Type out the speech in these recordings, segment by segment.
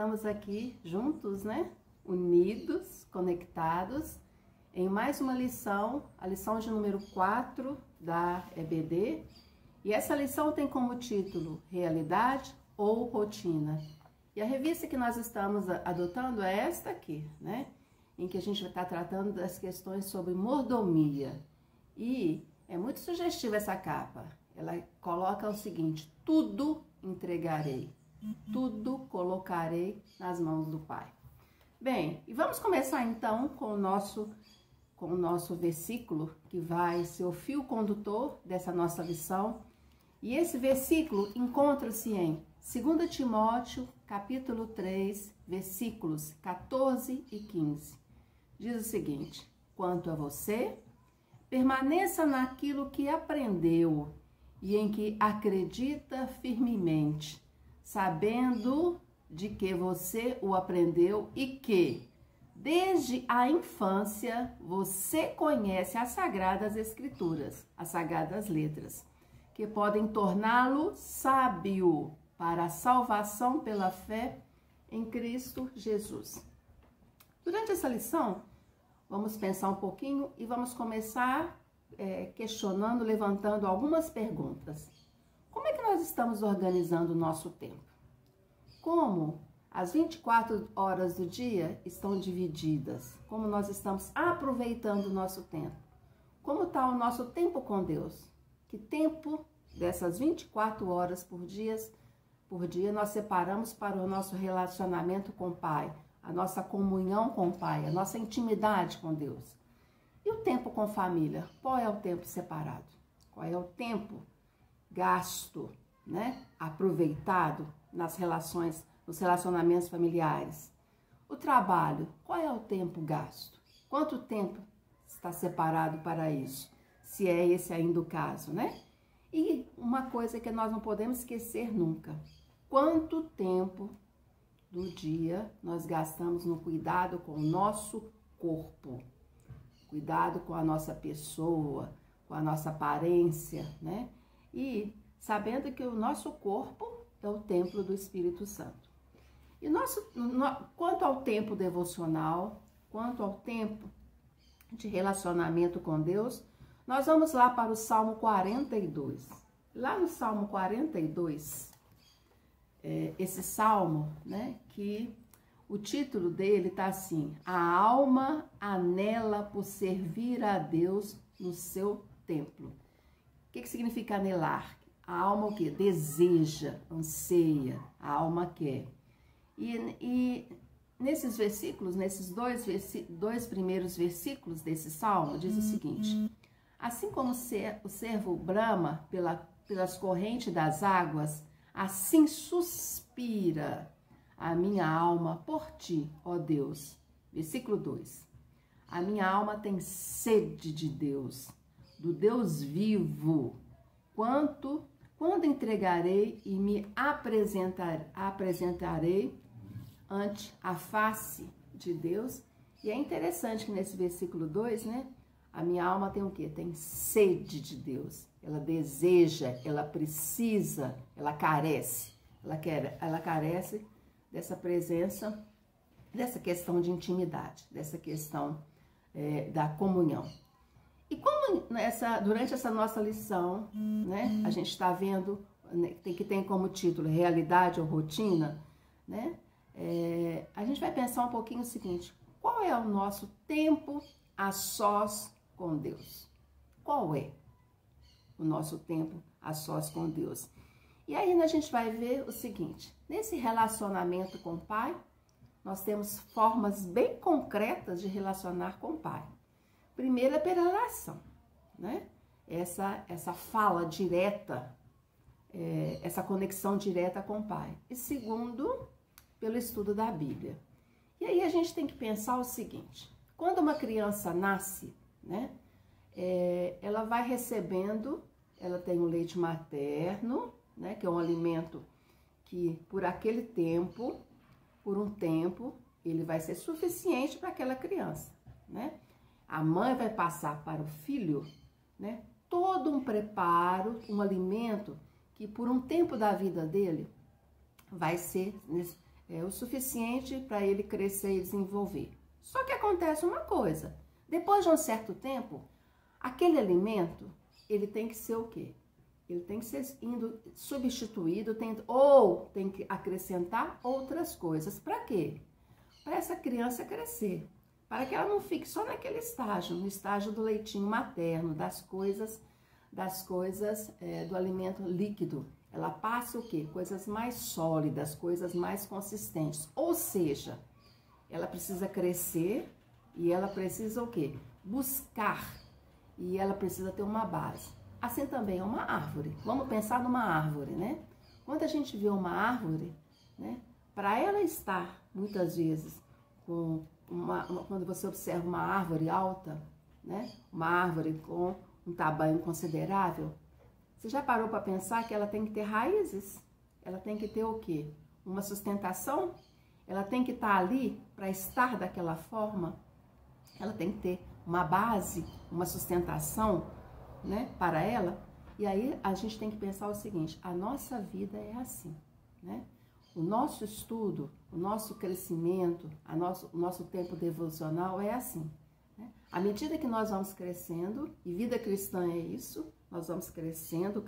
Estamos aqui juntos, né? Unidos, conectados, em mais uma lição, a lição de número 4 da EBD. E essa lição tem como título Realidade ou Rotina. E a revista que nós estamos adotando é esta aqui, né? Em que a gente vai estar tratando das questões sobre mordomia. E é muito sugestiva essa capa. Ela coloca o seguinte: tudo entregarei, tudo colocarei nas mãos do Pai. Bem, e vamos começar então com o nosso versículo, que vai ser o fio condutor dessa nossa lição. E esse versículo encontra-se em 2 Timóteo, capítulo 3, versículos 14 e 15. Diz o seguinte: quanto a você, permaneça naquilo que aprendeu e em que acredita firmemente, sabendo de que você o aprendeu e que, desde a infância, você conhece as Sagradas Escrituras, as Sagradas Letras, que podem torná-lo sábio para a salvação pela fé em Cristo Jesus. Durante essa lição, vamos pensar um pouquinho e vamos começar questionando, levantando algumas perguntas. Como é que nós estamos organizando o nosso tempo? Como as 24 horas do dia estão divididas? Como nós estamos aproveitando o nosso tempo? Como está o nosso tempo com Deus? Que tempo dessas 24 horas por dia nós separamos para o nosso relacionamento com o Pai, a nossa comunhão com o Pai, a nossa intimidade com Deus? E o tempo com família? Qual é o tempo separado? Qual é o tempo gasto, né? Aproveitado nas relações, nos relacionamentos familiares? O trabalho, qual é o tempo gasto? Quanto tempo está separado para isso? Se é esse ainda o caso, né? E uma coisa que nós não podemos esquecer nunca: quanto tempo do dia nós gastamos no cuidado com o nosso corpo, cuidado com a nossa pessoa, com a nossa aparência, né? E sabendo que o nosso corpo é o templo do Espírito Santo. E quanto ao tempo devocional, quanto ao tempo de relacionamento com Deus, nós vamos lá para o Salmo 42. Lá no Salmo 42, esse salmo, né, que o título dele está assim: a alma anela por servir a Deus no seu templo. O que significa anelar? A alma o quê? Deseja, anseia, a alma quer. E nesses versículos, nesses dois primeiros versículos desse salmo, diz o seguinte: assim como o cervo brama pelas correntes das águas, assim suspira a minha alma por ti, ó Deus. Versículo 2. A minha alma tem sede de Deus, do Deus vivo. Quando entregarei e me apresentarei ante a face de Deus? E é interessante que nesse versículo 2, né? A minha alma tem o quê? Tem sede de Deus. Ela deseja, ela precisa, ela carece. Ela carece dessa presença, dessa questão de intimidade, dessa questão da comunhão. E como durante essa nossa lição, né, a gente está vendo, né, que tem como título Realidade ou Rotina, né, a gente vai pensar um pouquinho o seguinte: qual é o nosso tempo a sós com Deus? Qual é o nosso tempo a sós com Deus? E aí a gente vai ver o seguinte: nesse relacionamento com o Pai, nós temos formas bem concretas de relacionar com o Pai. Primeiro é pela oração, né? Essa fala direta, essa conexão direta com o Pai. E segundo, pelo estudo da Bíblia. E aí a gente tem que pensar o seguinte: quando uma criança nasce, né? Ela vai recebendo, ela tem o leite materno, né, que é um alimento que por aquele tempo, por um tempo, ele vai ser suficiente para aquela criança, né? A mãe vai passar para o filho, né, todo um preparo, um alimento que por um tempo da vida dele vai ser o suficiente para ele crescer e desenvolver. Só que acontece uma coisa, depois de um certo tempo, aquele alimento, ele tem que ser o quê? Ele tem que ser substituído, ou tem que acrescentar outras coisas. Para quê? Para essa criança crescer, para que ela não fique só naquele estágio, no estágio do leitinho materno, das coisas do alimento líquido. Ela passa o quê? Coisas mais sólidas, coisas mais consistentes. Ou seja, ela precisa crescer e ela precisa o quê? Buscar. E ela precisa ter uma base. Assim também é uma árvore. Vamos pensar numa árvore, né? Quando a gente vê uma árvore, né? Para ela estar, muitas vezes, quando você observa uma árvore alta, né? Uma árvore com um tamanho considerável, você já parou para pensar que ela tem que ter raízes? Ela tem que ter o quê? Uma sustentação? Ela tem que estar ali para estar daquela forma? Ela tem que ter uma base, uma sustentação, né, para ela. E aí a gente tem que pensar o seguinte, a nossa vida é assim, né? O nosso estudo, o nosso crescimento, o nosso tempo devocional é assim, né? À medida que nós vamos crescendo, e vida cristã é isso, nós vamos crescendo,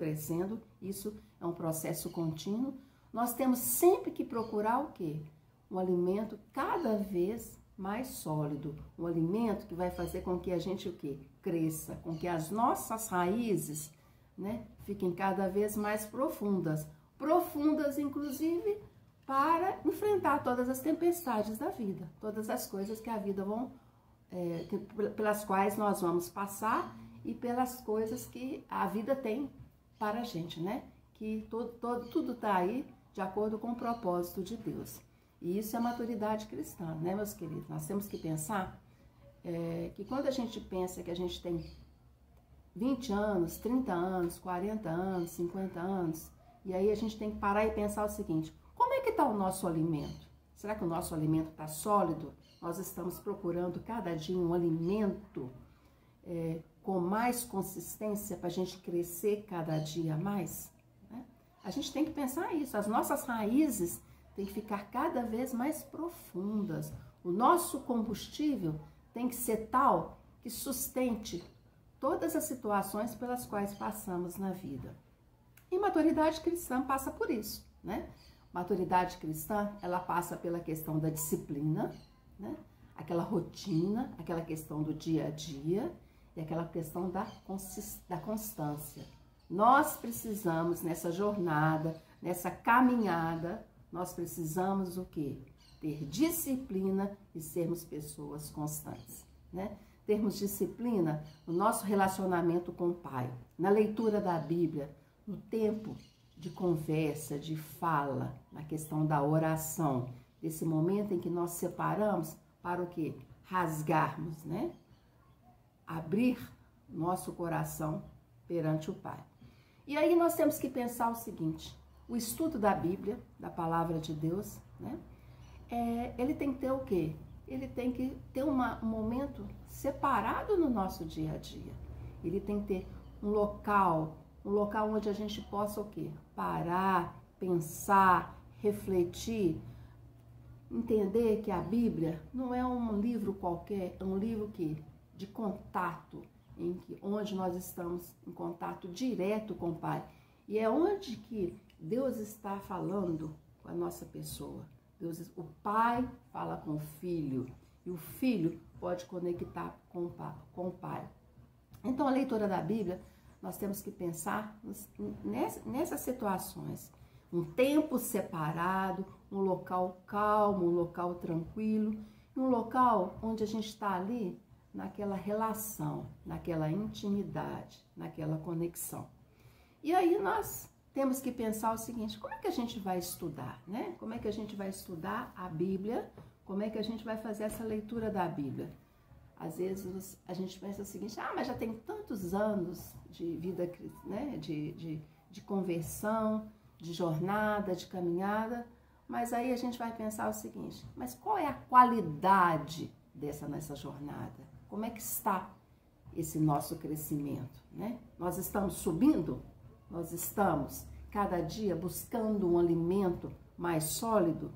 isso é um processo contínuo, nós temos sempre que procurar o quê? Um alimento cada vez mais sólido, um alimento que vai fazer com que a gente o quê? Cresça, com que as nossas raízes, né, fiquem cada vez mais profundas, inclusive para enfrentar todas as tempestades da vida, todas as coisas que a vida pelas quais nós vamos passar e pelas coisas que a vida tem para a gente, né? Que tudo está aí de acordo com o propósito de Deus. E isso é maturidade cristã, né, meus queridos? Nós temos que pensar que quando a gente pensa que a gente tem 20 anos, 30 anos, 40 anos, 50 anos, e aí a gente tem que parar e pensar o seguinte, como é que está o nosso alimento? Será que o nosso alimento está sólido? Nós estamos procurando cada dia um alimento com mais consistência para a gente crescer cada dia mais? Né? A gente tem que pensar isso, as nossas raízes têm que ficar cada vez mais profundas. O nosso combustível tem que ser tal que sustente todas as situações pelas quais passamos na vida. E maturidade cristã passa por isso, né? Maturidade cristã, ela passa pela questão da disciplina, né? Aquela rotina, aquela questão do dia a dia e aquela questão da constância. Nós precisamos, nessa jornada, nessa caminhada, nós precisamos o quê? Ter disciplina e sermos pessoas constantes, né? Termos disciplina no nosso relacionamento com o Pai, na leitura da Bíblia, no tempo de conversa, de fala, na questão da oração, esse momento em que nós separamos para o quê? Rasgarmos, né? Abrir nosso coração perante o Pai. E aí nós temos que pensar o seguinte, o estudo da Bíblia, da Palavra de Deus, né? Ele tem que ter o quê? Ele tem que ter um momento separado no nosso dia a dia. Ele tem que ter um local onde a gente possa o quê? Parar, pensar, refletir, entender que a Bíblia não é um livro qualquer, é um livro de contato, onde nós estamos em contato direto com o Pai. E é onde que Deus está falando com a nossa pessoa. O Pai fala com o Filho e o Filho pode conectar com o Pai. Então, a leitura da Bíblia, nós temos que pensar nessas situações. Um tempo separado, um local calmo, um local tranquilo, um local onde a gente está ali naquela relação, naquela intimidade, naquela conexão. E aí nós temos que pensar o seguinte, como é que a gente vai estudar, né? Como é que a gente vai estudar a Bíblia? Como é que a gente vai fazer essa leitura da Bíblia? Às vezes a gente pensa o seguinte, mas já tem tantos anos de vida, né? De conversão, de jornada, de caminhada, mas aí a gente vai pensar o seguinte, mas qual é a qualidade nessa jornada? Como é que está esse nosso crescimento, né? Nós estamos subindo? Nós estamos cada dia buscando um alimento mais sólido?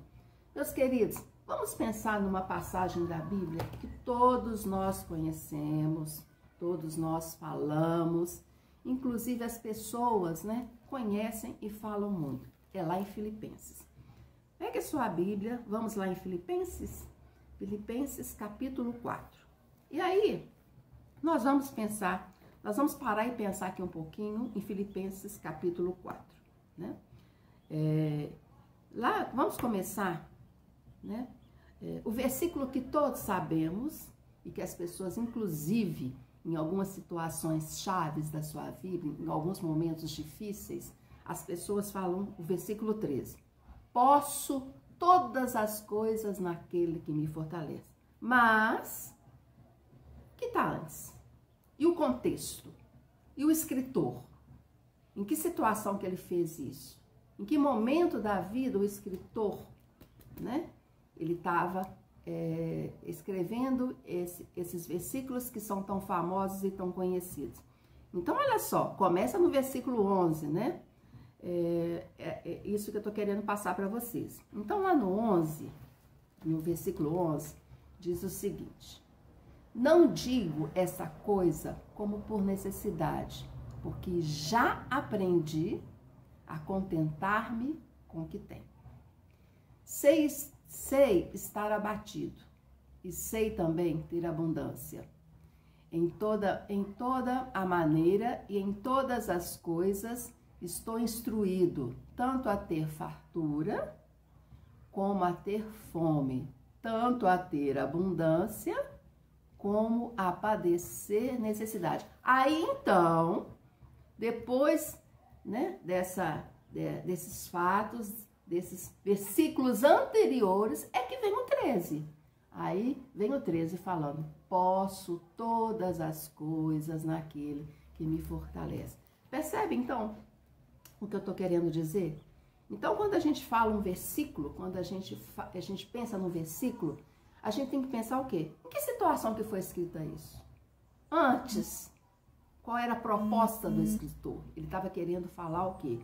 Meus queridos, vamos pensar numa passagem da Bíblia que todos nós conhecemos, todos nós falamos, inclusive as pessoas, né, conhecem e falam muito. É lá em Filipenses. Pegue a sua Bíblia, vamos lá em Filipenses, Filipenses capítulo 4. E aí, nós vamos parar e pensar aqui um pouquinho em Filipenses capítulo 4, né? Lá, vamos começar, né? O versículo que todos sabemos e que as pessoas, inclusive, em algumas situações chaves da sua vida, em alguns momentos difíceis, as pessoas falam o versículo 13. Posso todas as coisas naquele que me fortalece. Mas, o que está antes? E o contexto? E o escritor? Em que situação que ele fez isso? Em que momento da vida o escritor, né? Ele estava escrevendo esses versículos que são tão famosos e tão conhecidos. Então, olha só, começa no versículo 11, né? Isso que eu estou querendo passar para vocês. Então, lá no 11, no versículo 11, diz o seguinte: não digo essa coisa como por necessidade, porque já aprendi a contentar-me com o que tenho. Sei estar abatido e sei também ter abundância. Em toda a maneira e em todas as coisas estou instruído, tanto a ter fartura como a ter fome, tanto a ter abundância como a padecer necessidade. Aí então, depois, né, desses fatos, desses versículos anteriores, é que vem o 13. Aí vem o 13 falando: posso todas as coisas naquele que me fortalece. Percebe então o que eu estou querendo dizer? Então, quando a gente fala um versículo, quando a gente pensa num versículo, a gente tem que pensar o quê? Em que situação que foi escrita isso? Antes, qual era a proposta do escritor? Ele estava querendo falar o quê?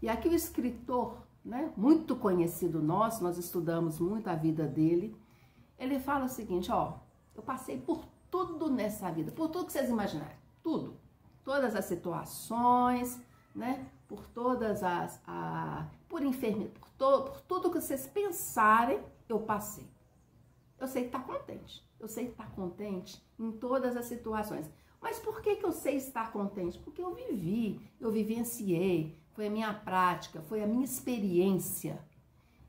E aqui o escritor, né, muito conhecido nós estudamos muito a vida dele, ele fala o seguinte: ó, eu passei por tudo nessa vida, por tudo que vocês imaginarem, tudo. Todas as situações, né, por todas por enfermidade, por tudo que vocês pensarem, eu passei. Eu sei estar contente. Eu sei estar contente em todas as situações. Mas por que eu sei estar contente? Porque eu vivenciei, foi a minha prática, foi a minha experiência.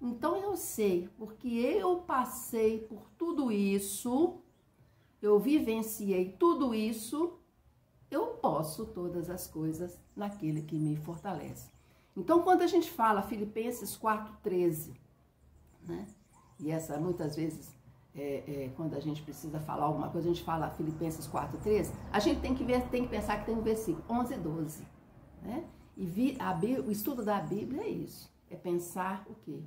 Então eu sei, porque eu passei por tudo isso, eu vivenciei tudo isso, eu posso todas as coisas naquele que me fortalece. Então, quando a gente fala Filipenses 4,13, né? E essa muitas vezes, quando a gente precisa falar alguma coisa, a gente fala Filipenses 4,13, a gente tem que pensar que tem um versículo 11 e 12, né? E o estudo da Bíblia é isso, é pensar o quê?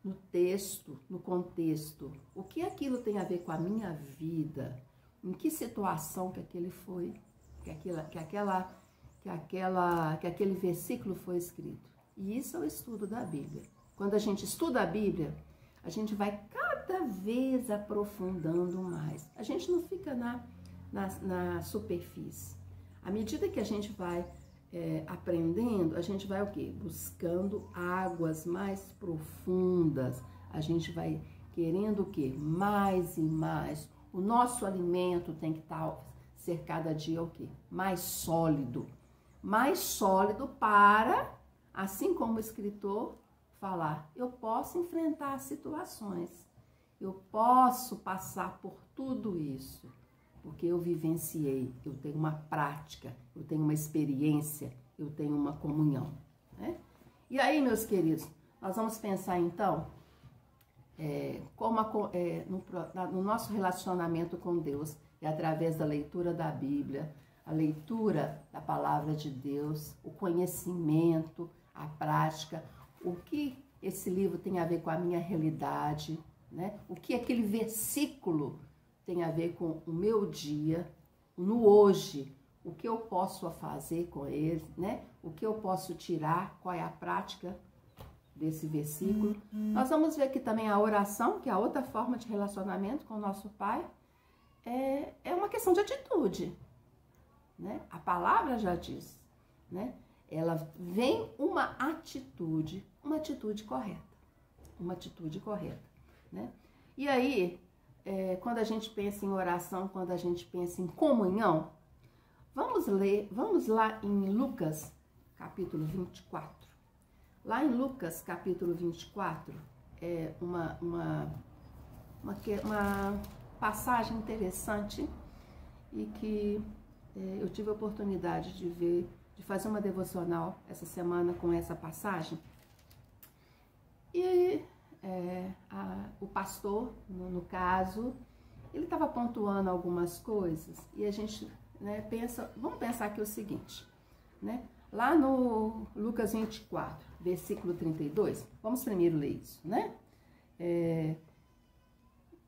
No texto, no contexto, o que aquilo tem a ver com a minha vida, em que situação que aquele foi, que aquele versículo foi escrito. E isso é o estudo da Bíblia. Quando a gente estuda a Bíblia, a gente vai cada vez aprofundando mais. A gente não fica na superfície. À medida que a gente vai aprendendo, a gente vai o quê? Buscando águas mais profundas. A gente vai querendo o quê? Mais e mais. O nosso alimento tem que ser cada dia o quê? Mais sólido. Mais sólido para, assim como o escritor, falar: eu posso enfrentar situações, eu posso passar por tudo isso, porque eu vivenciei, eu tenho uma prática, eu tenho uma experiência, eu tenho uma comunhão, né? E aí, meus queridos, nós vamos pensar então no nosso relacionamento com Deus, é através da leitura da Bíblia, a leitura da palavra de Deus, o conhecimento, a prática, o que esse livro tem a ver com a minha realidade, né? O que aquele versículo tem a ver com o meu dia, no hoje, o que eu posso fazer com ele, né? O que eu posso tirar, qual é a prática desse versículo, nós vamos ver que também a oração, que é a outra forma de relacionamento com o nosso Pai, é uma questão de atitude, né? A palavra já diz, né? Ela vem uma atitude correta, né? E aí, quando a gente pensa em oração, quando a gente pensa em comunhão, vamos lá em Lucas, capítulo 24. Lá em Lucas, capítulo 24, é uma passagem interessante e que eu tive a oportunidade de ver, de fazer uma devocional essa semana com essa passagem. E o pastor, no caso, ele estava pontuando algumas coisas e a gente, né, vamos pensar aqui o seguinte, né? Lá no Lucas 24, versículo 32, vamos primeiro ler isso, né?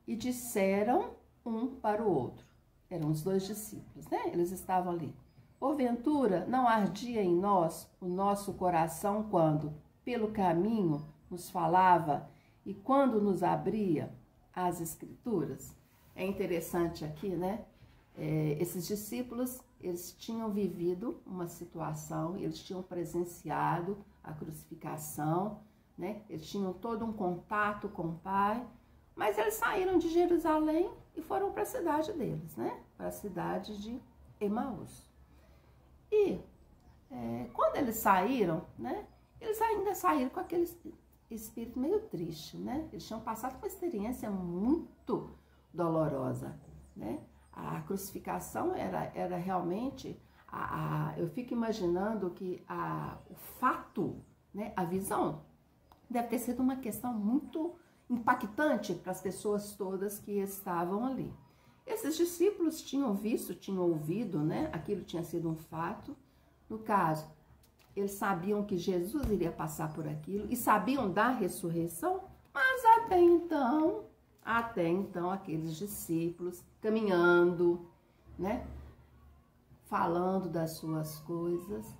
E disseram um para o outro, eram os dois discípulos, né? Eles estavam ali. Porventura, não ardia em nós o nosso coração quando, pelo caminho, nos falava e quando nos abria as Escrituras? É interessante aqui, né? Esses discípulos, eles tinham vivido uma situação, eles tinham presenciado a crucificação, né? Eles tinham todo um contato com o Pai, mas eles saíram de Jerusalém e foram para a cidade deles, né? Para a cidade de Emaús. E quando eles saíram, né? Eles ainda saíram com aquele espírito meio triste, né? Eles tinham passado por uma experiência muito dolorosa, né? A crucificação era realmente, eu fico imaginando que o fato, né, a visão, deve ter sido uma questão muito impactante para as pessoas todas que estavam ali. Esses discípulos tinham visto, tinham ouvido, né, aquilo tinha sido um fato. No caso, eles sabiam que Jesus iria passar por aquilo e sabiam da ressurreição, mas até então aqueles discípulos caminhando, né, falando das suas coisas,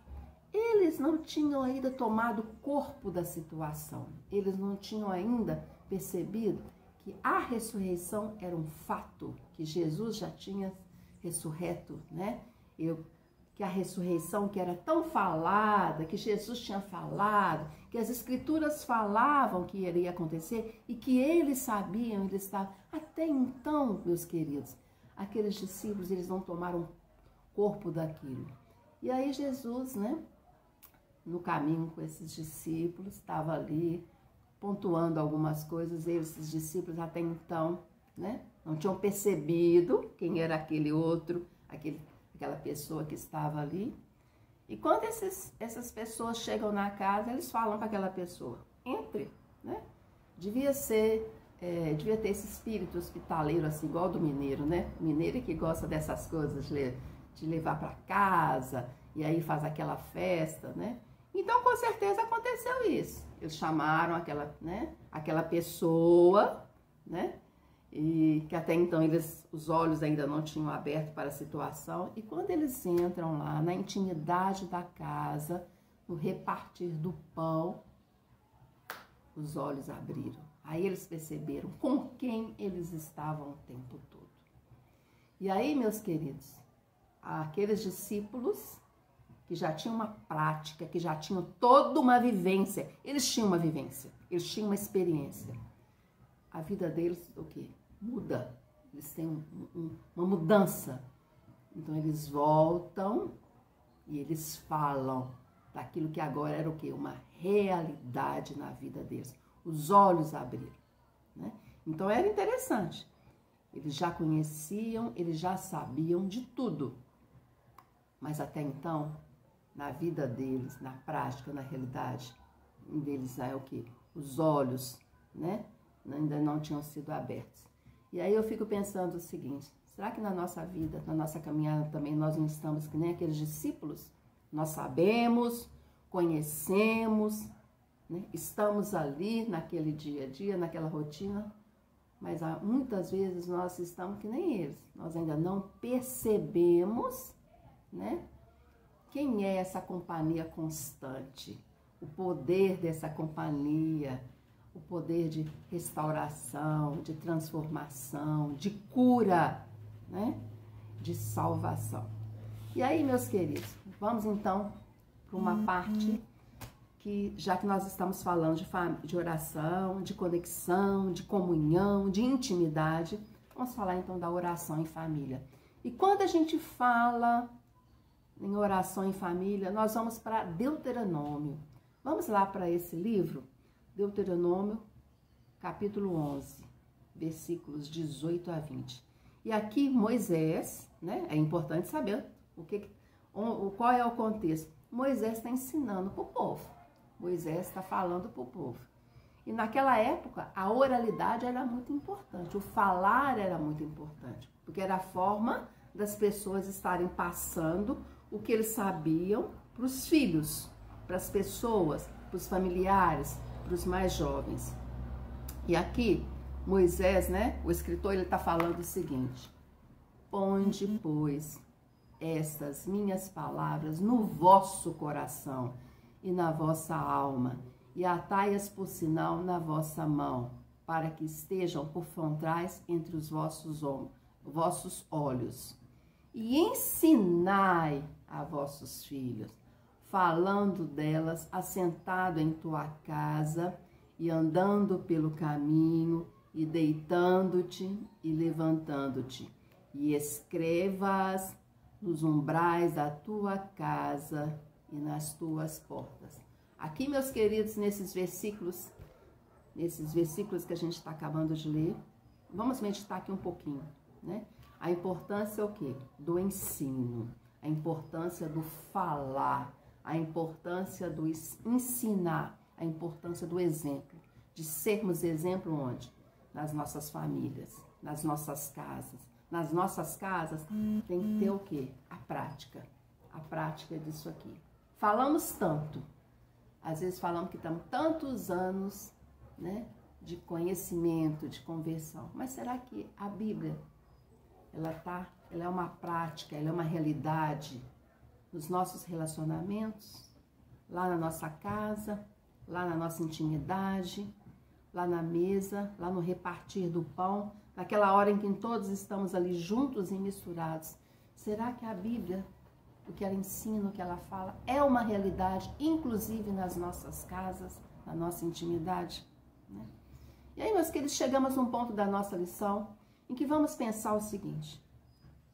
eles não tinham ainda tomado corpo da situação, eles não tinham ainda percebido que a ressurreição era um fato, que Jesus já tinha ressurreto, né? Que a ressurreição que era tão falada, que Jesus tinha falado, que as Escrituras falavam que iria acontecer e que eles sabiam, eles estavam. Até então, meus queridos, aqueles discípulos, eles não tomaram corpo daquilo. E aí Jesus, né, no caminho com esses discípulos, estava ali pontuando algumas coisas, e esses discípulos até então, né, não tinham percebido quem era aquele outro, aquela pessoa que estava ali. E quando essas pessoas chegam na casa, eles falam para aquela pessoa, entre, né? Devia ter esse espírito hospitaleiro, assim, igual do mineiro, né? O mineiro que gosta dessas coisas, de levar para casa, e aí faz aquela festa, né? Então, com certeza, aconteceu isso. Eles chamaram aquela pessoa, né? E que até então os olhos ainda não tinham aberto para a situação. E quando eles entram lá na intimidade da casa, no repartir do pão, os olhos abriram. Aí eles perceberam com quem eles estavam o tempo todo. E aí, meus queridos, aqueles discípulos que já tinham uma prática, que já tinham toda uma vivência, eles tinham uma vivência, eles tinham uma experiência. A vida deles, o quê? Muda, eles têm uma mudança. Então eles voltam e eles falam daquilo que agora era o quê? Uma realidade na vida deles. Os olhos abriram, né? Então era interessante. Eles já conheciam, eles já sabiam de tudo. Mas até então, na vida deles, na prática, na realidade, deles é o quê? Os olhos, né? Ainda não tinham sido abertos. E aí eu fico pensando o seguinte, será que na nossa vida, na nossa caminhada também nós não estamos que nem aqueles discípulos? Nós sabemos, conhecemos, né? Estamos ali naquele dia a dia, naquela rotina, mas muitas vezes nós estamos que nem eles. Nós ainda não percebemos, né? Quem é essa companhia constante? o poder dessa companhia, o poder de restauração, de transformação, de cura, né? De salvação. E aí, meus queridos, vamos então para uma parte que, já que nós estamos falando de oração, de conexão, de comunhão, de intimidade, vamos falar então da oração em família. E quando a gente fala em oração em família, nós vamos para Deuteronômio. Vamos lá para esse livro, Deuteronômio, capítulo 11, versículos 18 a 20. E aqui Moisés, né? É importante saber qual é o contexto. Moisés está ensinando para o povo. Moisés está falando para o povo. E naquela época, a oralidade era muito importante, o falar era muito importante, porque era a forma das pessoas estarem passando o que eles sabiam para os filhos, para as pessoas, para os familiares, para os mais jovens. E aqui, Moisés, né, o escritor, ele está falando o seguinte: ponde, pois, estas minhas palavras no vosso coração e na vossa alma, e atai-as por sinal na vossa mão, para que estejam por frontais entre os vossos olhos. E ensinai a vossos filhos, falando delas assentado em tua casa, e andando pelo caminho, e deitando-te e levantando-te, e escrevas nos umbrais da tua casa e nas tuas portas. Aqui, meus queridos, nesses versículos que a gente está acabando de ler, vamos meditar aqui um pouquinho, né? A importância é o quê? Do ensino, a importância do falar, a importância do ensinar, a importância do exemplo, de sermos exemplo onde? Nas nossas famílias, nas nossas casas. Nas nossas casas tem que ter o quê? A prática disso aqui. Falamos tanto, às vezes falamos que estamos tantos anos, né, de conhecimento, de conversão, mas será que a Bíblia, ela é uma prática, ela é uma realidade nos nossos relacionamentos, lá na nossa casa, lá na nossa intimidade, lá na mesa, lá no repartir do pão, naquela hora em que todos estamos ali juntos e misturados? Será que a Bíblia, o que ela ensina, o que ela fala, é uma realidade, inclusive nas nossas casas, na nossa intimidade, né? E aí, meus queridos, chegamos num ponto da nossa lição em que vamos pensar o seguinte: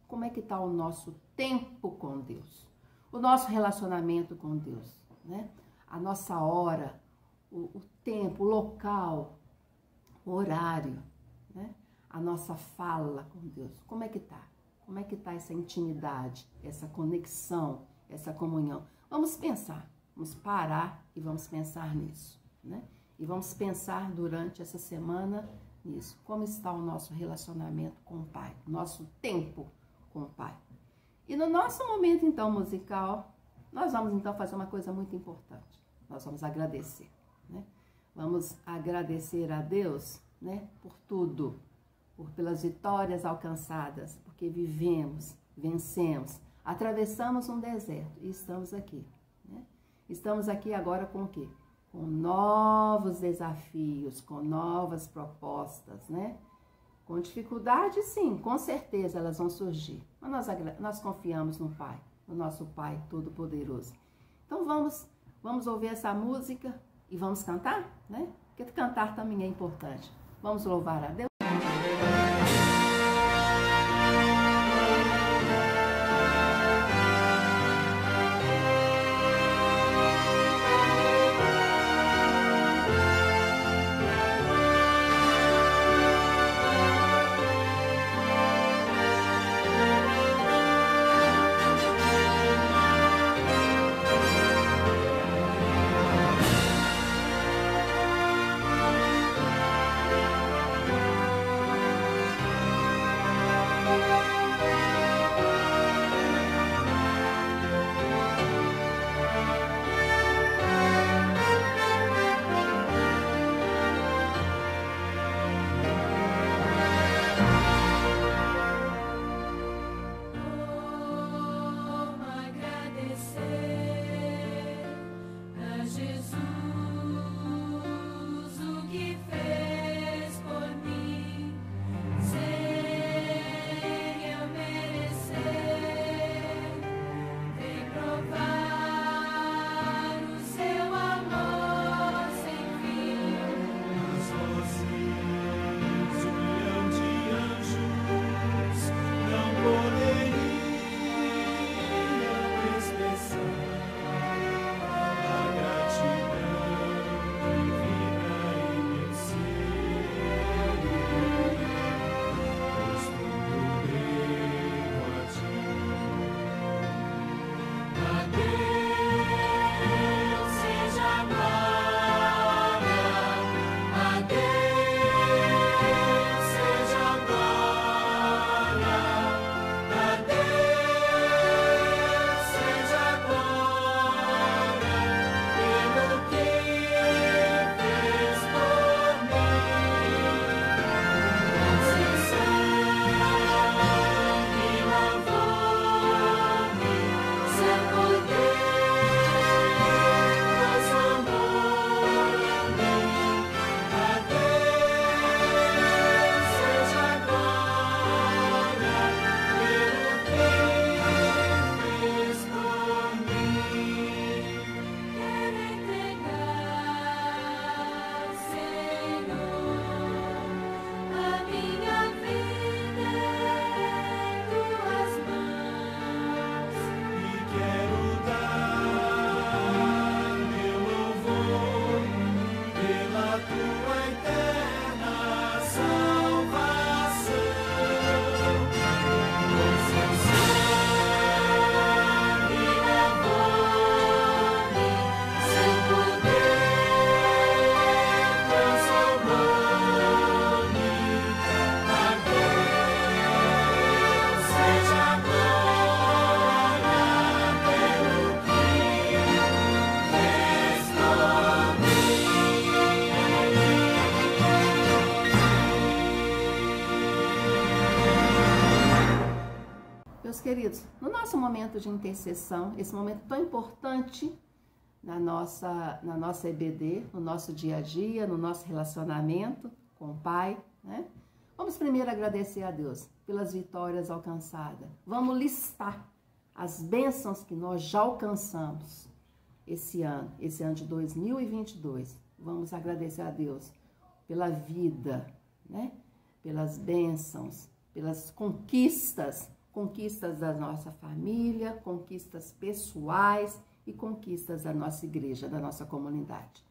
como é que está o nosso tempo com Deus? O nosso relacionamento com Deus, né? A nossa hora, o tempo, o local, o horário, né? A nossa fala com Deus. Como é que está? Como é que está essa intimidade, essa conexão, essa comunhão? Vamos pensar, vamos parar e vamos pensar nisso, né? E vamos pensar durante essa semana nisso. Como está o nosso relacionamento com o Pai, nosso tempo com o Pai. E no nosso momento, então, musical, nós vamos, então, fazer uma coisa muito importante. Nós vamos agradecer, né? Vamos agradecer a Deus, né, por tudo, pelas vitórias alcançadas, porque vivemos, vencemos, atravessamos um deserto e estamos aqui, né? Estamos aqui agora com o quê? Com novos desafios, com novas propostas, né? Com dificuldade, sim, com certeza elas vão surgir. Mas nós confiamos no Pai, no nosso Pai Todo-Poderoso. Então vamos ouvir essa música e vamos cantar, né? Porque cantar também é importante. Vamos louvar a Deus. queridos, no nosso momento de intercessão, esse momento tão importante na nossa EBD, no nosso dia a dia, no nosso relacionamento com o Pai, né? Vamos primeiro agradecer a Deus pelas vitórias alcançadas. Vamos listar as bênçãos que nós já alcançamos esse ano de 2022. Vamos agradecer a Deus pela vida, né? Pelas bênçãos, pelas conquistas da nossa família, conquistas pessoais e conquistas da nossa igreja, da nossa comunidade.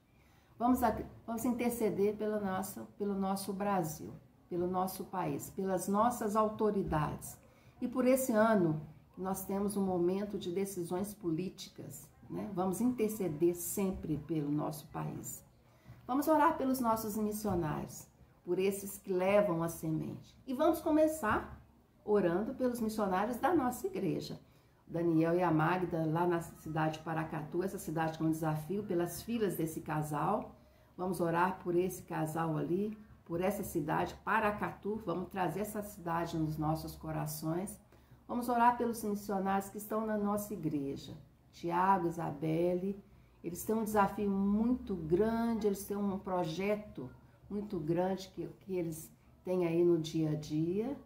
Vamos interceder pelo nosso Brasil, pelo nosso país, pelas nossas autoridades. E por esse ano, nós temos um momento de decisões políticas, né? Vamos interceder sempre pelo nosso país. Vamos orar pelos nossos missionários, por esses que levam a semente. E vamos começar orando pelos missionários da nossa igreja. Daniel e a Magda, lá na cidade de Paracatu, essa cidade que é um desafio, pelas filhas desse casal. Vamos orar por esse casal ali, por essa cidade, Paracatu. Vamos trazer essa cidade nos nossos corações. Vamos orar pelos missionários que estão na nossa igreja. Tiago, Isabelle, eles têm um desafio muito grande, eles têm um projeto muito grande que eles têm aí no dia a dia.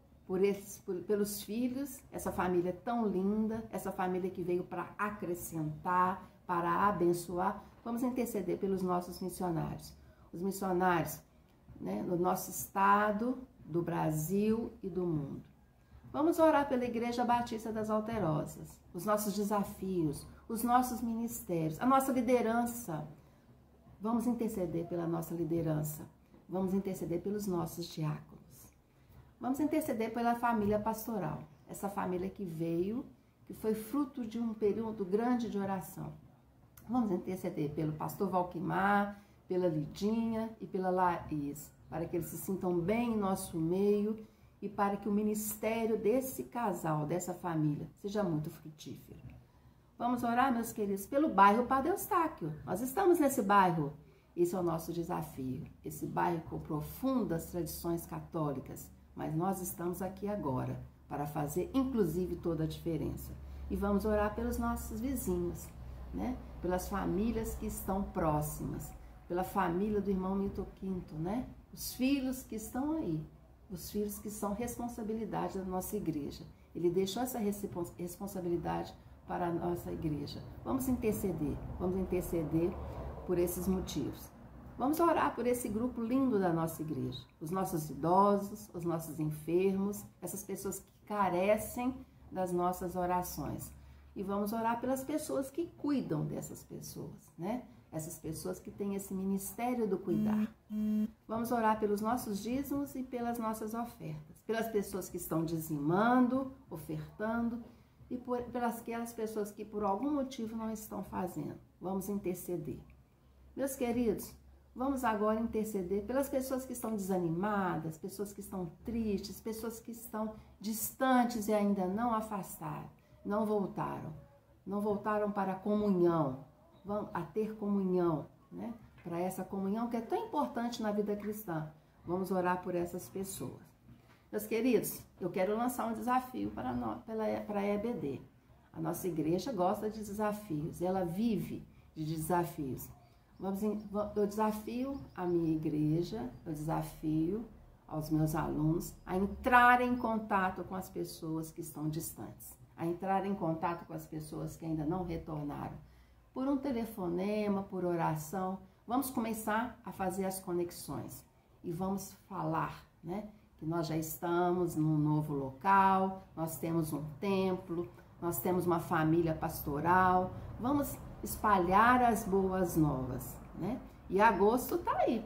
Pelos filhos, essa família tão linda, essa família que veio para acrescentar, para abençoar. Vamos interceder pelos nossos missionários. Os missionários, né, no nosso estado, do Brasil e do mundo. Vamos orar pela Igreja Batista das Alterosas, os nossos desafios, os nossos ministérios, a nossa liderança. Vamos interceder pela nossa liderança. Vamos interceder pelos nossos diáconos. Vamos interceder pela família pastoral, essa família que veio, que foi fruto de um período grande de oração. Vamos interceder pelo pastor Valquimar, pela Lidinha e pela Laís, para que eles se sintam bem em nosso meio e para que o ministério desse casal, dessa família, seja muito frutífero. Vamos orar, meus queridos, pelo bairro Padre Eustáquio. Nós estamos nesse bairro. Esse é o nosso desafio. Esse bairro com profundas tradições católicas. Mas nós estamos aqui agora para fazer, inclusive, toda a diferença. E vamos orar pelos nossos vizinhos, né? Pelas famílias que estão próximas, pela família do irmão Milton Quinto, né? Os filhos que estão aí, os filhos que são responsabilidade da nossa igreja. Ele deixou essa responsabilidade para a nossa igreja. Vamos interceder por esses motivos. Vamos orar por esse grupo lindo da nossa igreja, os nossos idosos, os nossos enfermos, essas pessoas que carecem das nossas orações. E vamos orar pelas pessoas que cuidam dessas pessoas, né? Essas pessoas que têm esse ministério do cuidar. Vamos orar pelos nossos dízimos e pelas nossas ofertas, pelas pessoas que estão dizimando, ofertando e pelas aquelas pessoas que por algum motivo não estão fazendo. Vamos interceder. Meus queridos, vamos agora interceder pelas pessoas que estão desanimadas, pessoas que estão tristes, pessoas que estão distantes e ainda não afastaram, não voltaram para a comunhão, a ter comunhão, né? Para essa comunhão que é tão importante na vida cristã. Vamos orar por essas pessoas. Meus queridos, eu quero lançar um desafio para a EBD. A nossa igreja gosta de desafios, ela vive de desafios. Eu desafio a minha igreja, eu desafio aos meus alunos a entrarem em contato com as pessoas que estão distantes, a entrarem em contato com as pessoas que ainda não retornaram, por um telefonema, por oração. Vamos começar a fazer as conexões e vamos falar, né, que nós já estamos num novo local, nós temos um templo, nós temos uma família pastoral. Vamos espalhar as boas novas, né? E agosto tá aí.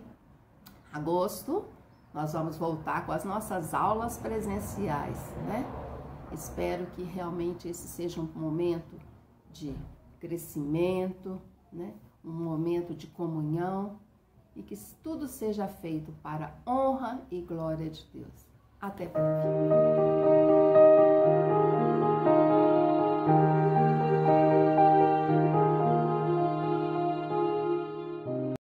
Agosto nós vamos voltar com as nossas aulas presenciais, né? Espero que realmente esse seja um momento de crescimento, né? Um momento de comunhão e que tudo seja feito para a honra e glória de Deus. Até breve.